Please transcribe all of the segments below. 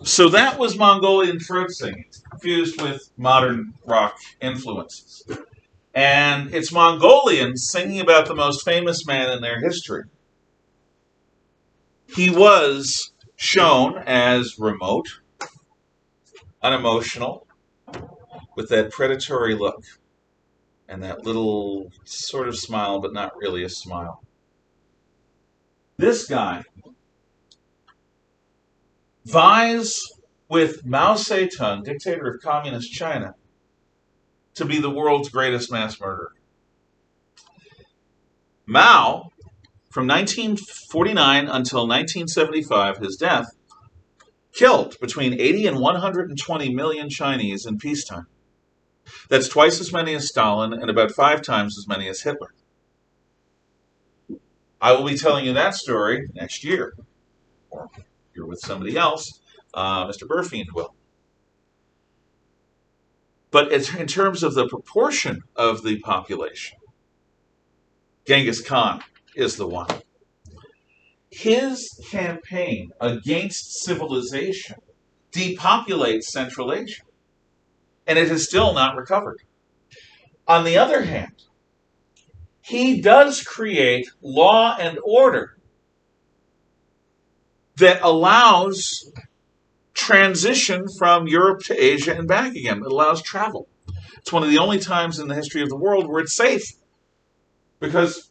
So that was Mongolian throat singing, fused with modern rock influences. And it's Mongolians singing about the most famous man in their history. He was shown as remote, unemotional, with that predatory look and that little sort of smile, but not really a smile. This guy vies with Mao Zedong, dictator of communist China, to be the world's greatest mass murderer. Mao, from 1949 until 1975, his death, killed between 80 and 120 million Chinese in peacetime. That's twice as many as Stalin and about 5 times as many as Hitler. I will be telling you that story next year, or if you're with somebody else, Mr. Burfiend will. But in terms of the proportion of the population, Genghis Khan is the one. His campaign against civilization depopulates Central Asia, and it has still not recovered. On the other hand, he does create law and order that allows transition from Europe to Asia and back again. It allows travel. It's one of the only times in the history of the world where it's safe, because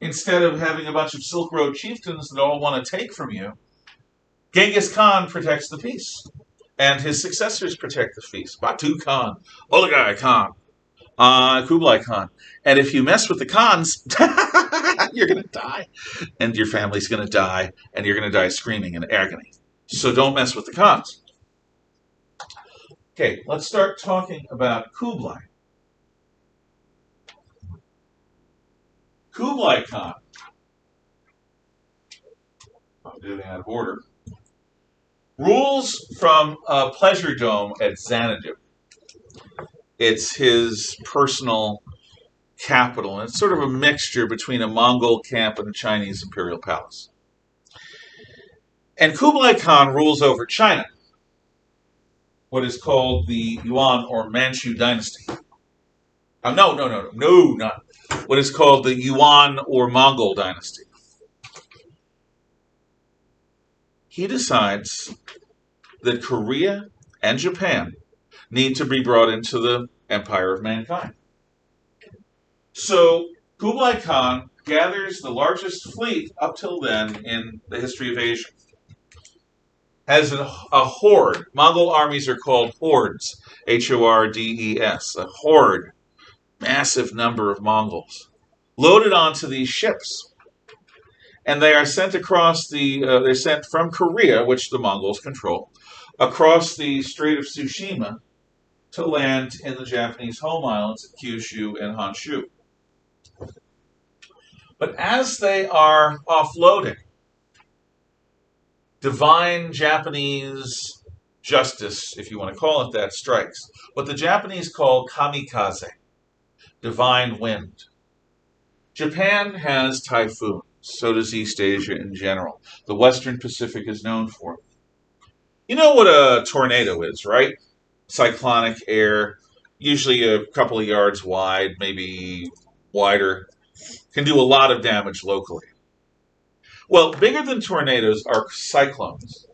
instead of having a bunch of Silk Road chieftains that all want to take from you, Genghis Khan protects the peace. And his successors protect the peace. Batu Khan, Olagai Khan, Kublai Khan. And if you mess with the Khans, you're going to die. And your family's going to die. And you're going to die screaming in agony. So don't mess with the Khans. Okay, let's start talking about Kublai. Kublai Khan, I'm doing it out of order, rules from a pleasure dome at Xanadu. It's his personal capital, and it's sort of a mixture between a Mongol camp and a Chinese imperial palace. And Kublai Khan rules over China, what is called the Yuan or Manchu dynasty. Not what is called the Yuan or Mongol dynasty. He decides that Korea and Japan need to be brought into the empire of mankind. So Kublai Khan gathers the largest fleet up till then in the history of Asia. Has a horde. Mongol armies are called hordes, Hordes, a horde, massive number of Mongols, loaded onto these ships. And they are sent across they're sent from Korea, which the Mongols control, across the Strait of Tsushima to land in the Japanese home islands of Kyushu and Honshu. But as they are offloading, divine Japanese justice, if you want to call it that, strikes. What the Japanese call kamikaze, divine wind. Japan has typhoons. So does East Asia in general. The Western Pacific is known for it. You know what a tornado is, right? Cyclonic air, usually a couple of yards wide, maybe wider, can do a lot of damage locally. Well, bigger than tornadoes are cyclones.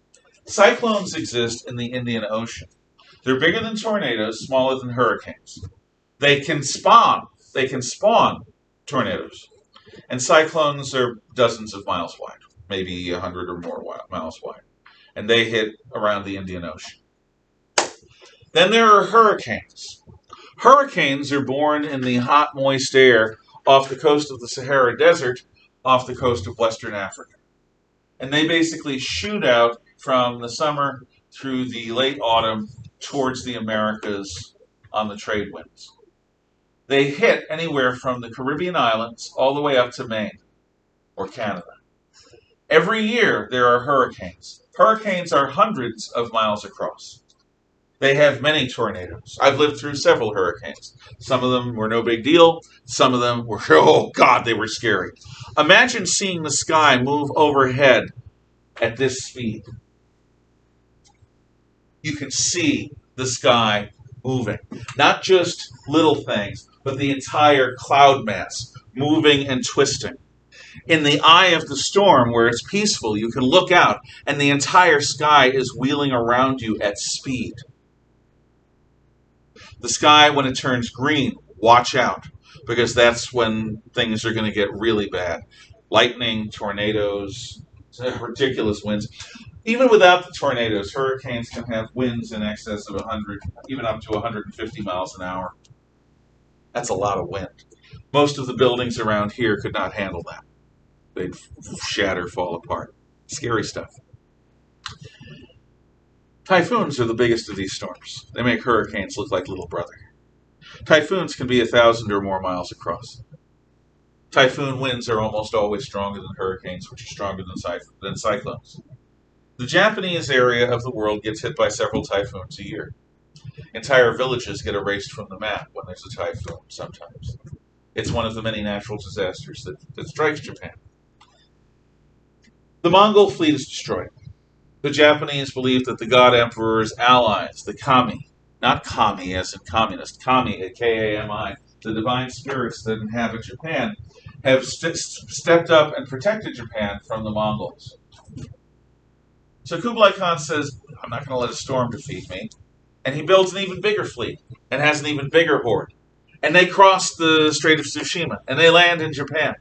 Cyclones exist in the Indian Ocean. They're bigger than tornadoes, smaller than hurricanes. They can spawn tornadoes. And cyclones are dozens of miles wide, maybe 100 or more miles wide. And they hit around the Indian Ocean. Then there are hurricanes. Hurricanes are born in the hot, moist air off the coast of the Sahara Desert, off the coast of Western Africa. And they basically shoot out from the summer through the late autumn towards the Americas on the trade winds. They hit anywhere from the Caribbean islands all the way up to Maine or Canada. Every year there are hurricanes. Hurricanes are hundreds of miles across. They have many tornadoes. I've lived through several hurricanes. Some of them were no big deal. Some of them were, oh God, they were scary. Imagine seeing the sky move overhead at this speed. You can see the sky moving. Not just little things, but the entire cloud mass moving and twisting. In the eye of the storm, where it's peaceful, you can look out and the entire sky is wheeling around you at speed. The sky, when it turns green, watch out, because that's when things are going to get really bad. Lightning, tornadoes, ridiculous winds. Even without the tornadoes, hurricanes can have winds in excess of 100, even up to 150 miles an hour. That's a lot of wind. Most of the buildings around here could not handle that. They'd shatter, fall apart. Scary stuff. Typhoons are the biggest of these storms. They make hurricanes look like little brother. Typhoons can be 1,000 or more miles across. Typhoon winds are almost always stronger than hurricanes, which are stronger than cyclones. The Japanese area of the world gets hit by several typhoons a year. Entire villages get erased from the map when there's a typhoon sometimes. It's one of the many natural disasters that strikes Japan. The Mongol fleet is destroyed. The Japanese believe that the God Emperor's allies, the kami, not kami as in communist, kami, K-A-M-I, the divine spirits that inhabit Japan, have stepped up and protected Japan from the Mongols. So Kublai Khan says, I'm not going to let a storm defeat me. And he builds an even bigger fleet and has an even bigger horde. And they cross the Strait of Tsushima and they land in Japan.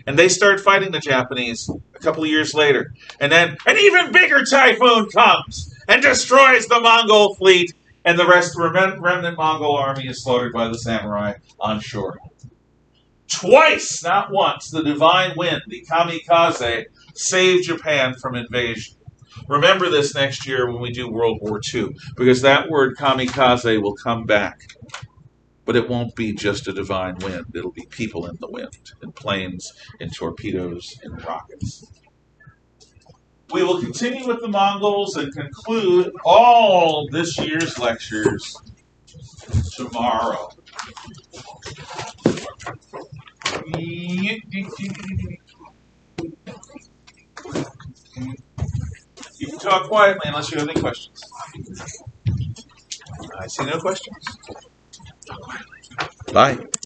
And they start fighting the Japanese a couple of years later. And then an even bigger typhoon comes and destroys the Mongol fleet. And the remnant Mongol army is slaughtered by the samurai on shore. Twice, not once, the divine wind, the kamikaze, saved Japan from invasion. Remember this next year when we do World War II, because that word kamikaze will come back. But it won't be just a divine wind. It'll be people in the wind, in planes, in torpedoes, in rockets. We will continue with the Mongols and conclude all this year's lectures tomorrow. You can talk quietly unless you have any questions. I see no questions. Talk quietly. Bye.